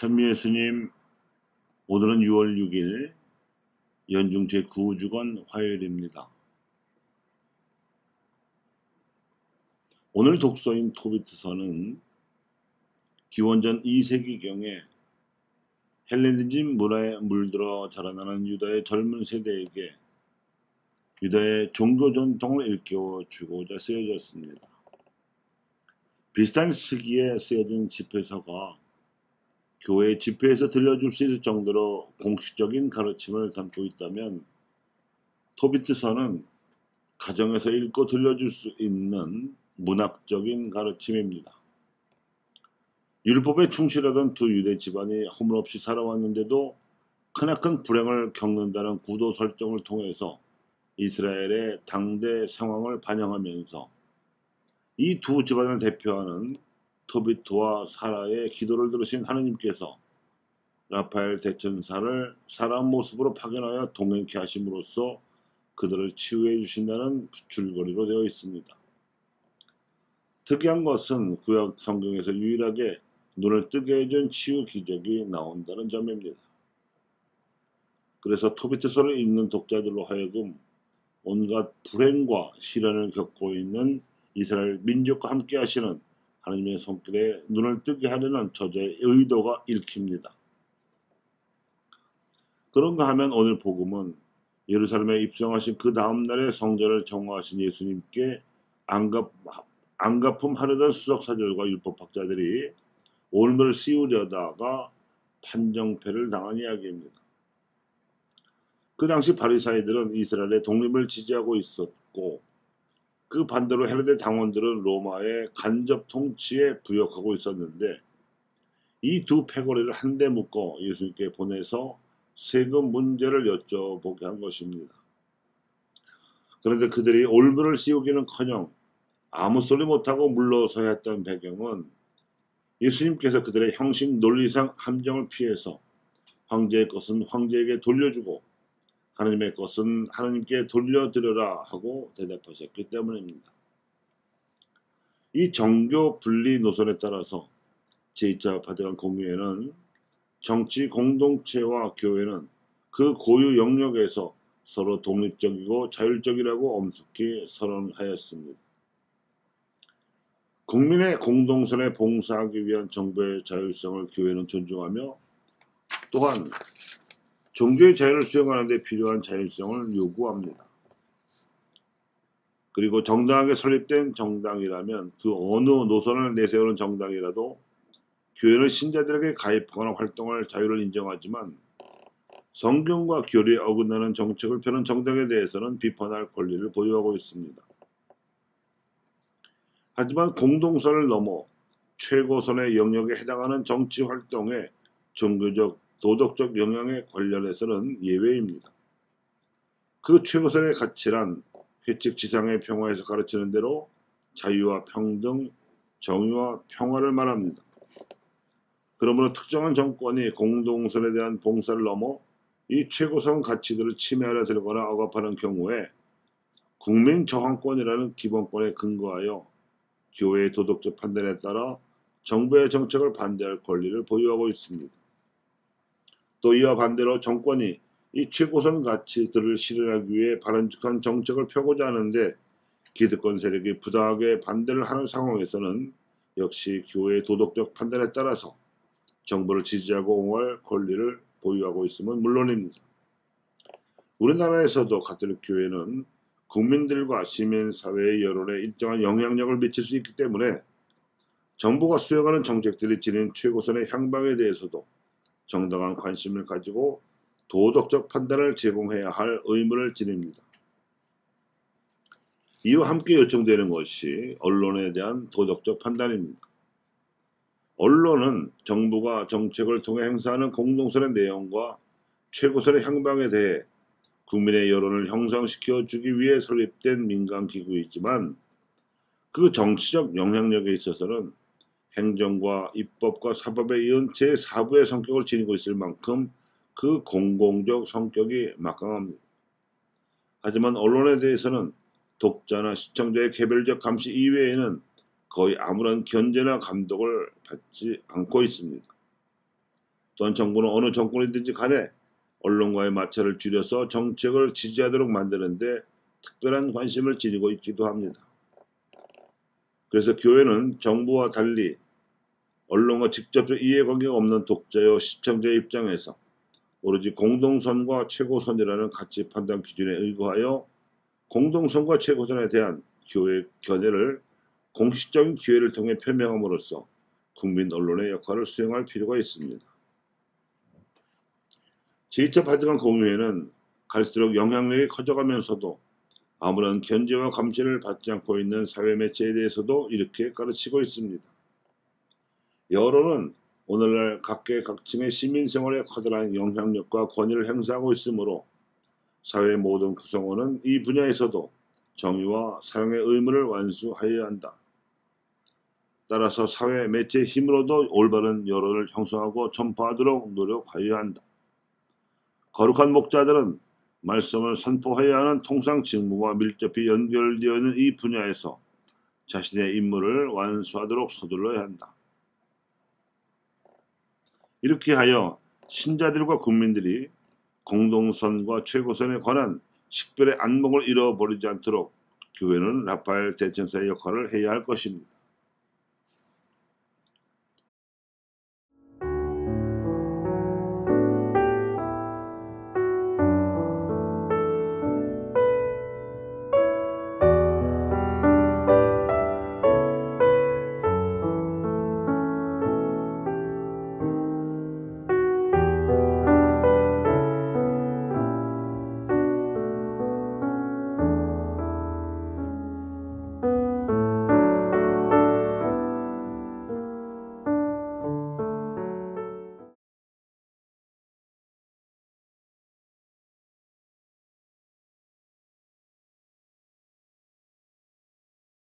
찬미예수님, 오늘은 6월 6일 연중 제9주간 화요일입니다. 오늘 독서인 토비트서는 기원전 2세기경에 헬레니즘 문화에 물들어 자라나는 유다의 젊은 세대에게 유다의 종교 전통을 일깨워주고자 쓰여졌습니다. 비슷한 시기에 쓰여진 집회서가 교회 집회에서 들려줄 수 있을 정도로 공식적인 가르침을 담고 있다면 토비트서는 가정에서 읽고 들려줄 수 있는 문학적인 가르침입니다. 율법에 충실하던 두 유대 집안이 허물없이 살아왔는데도 크나큰 불행을 겪는다는 구도 설정을 통해서 이스라엘의 당대 상황을 반영하면서 이 두 집안을 대표하는 토비트와 사라의 기도를 들으신 하느님께서 라파엘 대천사를 사람 모습으로 파견하여 동행케 하심으로써 그들을 치유해 주신다는 줄거리로 되어 있습니다. 특이한 것은 구약 성경에서 유일하게 눈을 뜨게 해준 치유 기적이 나온다는 점입니다. 그래서 토비트서를 읽는 독자들로 하여금 온갖 불행과 시련을 겪고 있는 이스라엘 민족과 함께 하시는 하나님의 손길에 눈을 뜨게 하려는 저자의 의도가 읽힙니다. 그런가 하면 오늘 복음은 예루살렘에 입성하신 그 다음날에 성전을 정화하신 예수님께 안가품하려던 수석사절과 율법학자들이 오늘을 씌우려다가 판정패를 당한 이야기입니다. 그 당시 바리사이들은 이스라엘의 독립을 지지하고 있었고 그 반대로 헤로데 당원들은 로마의 간접 통치에 부역하고 있었는데 이 두 패거리를 한데 묶어 예수님께 보내서 세금 문제를 여쭤보게 한 것입니다. 그런데 그들이 올무를 씌우기는커녕 아무 소리 못하고 물러서야 했던 배경은 예수님께서 그들의 형식 논리상 함정을 피해서 황제의 것은 황제에게 돌려주고 하나님의 것은 하나님께 돌려드려라 하고 대답하셨기 때문입니다. 이 정교 분리 노선에 따라서 제2차 바티칸 공의회는 정치 공동체와 교회는 그 고유 영역에서 서로 독립적이고 자율적이라고 엄숙히 선언하였습니다. 국민의 공동선에 봉사하기 위한 정부의 자율성을 교회는 존중하며 또한 종교의 자유를 수행하는 데 필요한 자율성을 요구합니다. 그리고 정당하게 설립된 정당이라면 그 어느 노선을 내세우는 정당이라도 교회는 신자들에게 가입하거나 활동할 자유를 인정하지만 성경과 교리에 어긋나는 정책을 펴는 정당에 대해서는 비판할 권리를 보유하고 있습니다. 하지만 공동선을 넘어 최고선의 영역에 해당하는 정치 활동에 종교적 도덕적 영향에 관련해서는 예외입니다. 그 최고선의 가치란 회칙지상의 평화에서 가르치는 대로 자유와 평등, 정의와 평화를 말합니다. 그러므로 특정한 정권이 공동선에 대한 봉사를 넘어 이 최고선 가치들을 침해하려 들거나 억압하는 경우에 국민 저항권이라는 기본권에 근거하여 교회의 도덕적 판단에 따라 정부의 정책을 반대할 권리를 보유하고 있습니다. 또 이와 반대로 정권이 이 최고선 가치들을 실현하기 위해 바람직한 정책을 펴고자 하는데 기득권 세력이 부당하게 반대를 하는 상황에서는 역시 교회의 도덕적 판단에 따라서 정부를 지지하고 옹호할 권리를 보유하고 있음은 물론입니다. 우리나라에서도 가톨릭 교회는 국민들과 시민사회의 여론에 일정한 영향력을 미칠 수 있기 때문에 정부가 수행하는 정책들이 지닌 최고선의 향방에 대해서도 정당한 관심을 가지고 도덕적 판단을 제공해야 할 의무를 지닙니다. 이와 함께 요청되는 것이 언론에 대한 도덕적 판단입니다. 언론은 정부가 정책을 통해 행사하는 공동선의 내용과 최고선의 향방에 대해 국민의 여론을 형성시켜 주기 위해 설립된 민간기구이지만 그 정치적 영향력에 있어서는 행정과 입법과 사법에 이은 제4부의 성격을 지니고 있을 만큼 그 공공적 성격이 막강합니다. 하지만 언론에 대해서는 독자나 시청자의 개별적 감시 이외에는 거의 아무런 견제나 감독을 받지 않고 있습니다. 또한 정부는 어느 정권이든지 간에 언론과의 마찰을 줄여서 정책을 지지하도록 만드는 데 특별한 관심을 지니고 있기도 합니다. 그래서 교회는 정부와 달리 언론과 직접적 이해관계가 없는 독자여 시청자의 입장에서 오로지 공동선과 최고선이라는 가치 판단 기준에 의거하여 공동선과 최고선에 대한 교회의 견해를 공식적인 기회를 통해 표명함으로써 국민 언론의 역할을 수행할 필요가 있습니다. 제2차 바티칸 공의회는 갈수록 영향력이 커져가면서도 아무런 견제와 감시를 받지 않고 있는 사회매체에 대해서도 이렇게 가르치고 있습니다. 여론은 오늘날 각계각층의 시민생활에 커다란 영향력과 권위를 행사하고 있으므로 사회의 모든 구성원은 이 분야에서도 정의와 사랑의 의무를 완수하여야 한다. 따라서 사회 매체의 힘으로도 올바른 여론을 형성하고 전파하도록 노력하여야 한다. 거룩한 목자들은 말씀을 선포해야 하는 통상 직무와 밀접히 연결되어 있는 이 분야에서 자신의 임무를 완수하도록 서둘러야 한다. 이렇게 하여 신자들과 국민들이 공동선과 최고선에 관한 식별의 안목을 잃어버리지 않도록 교회는 라파엘 대천사의 역할을 해야 할 것입니다.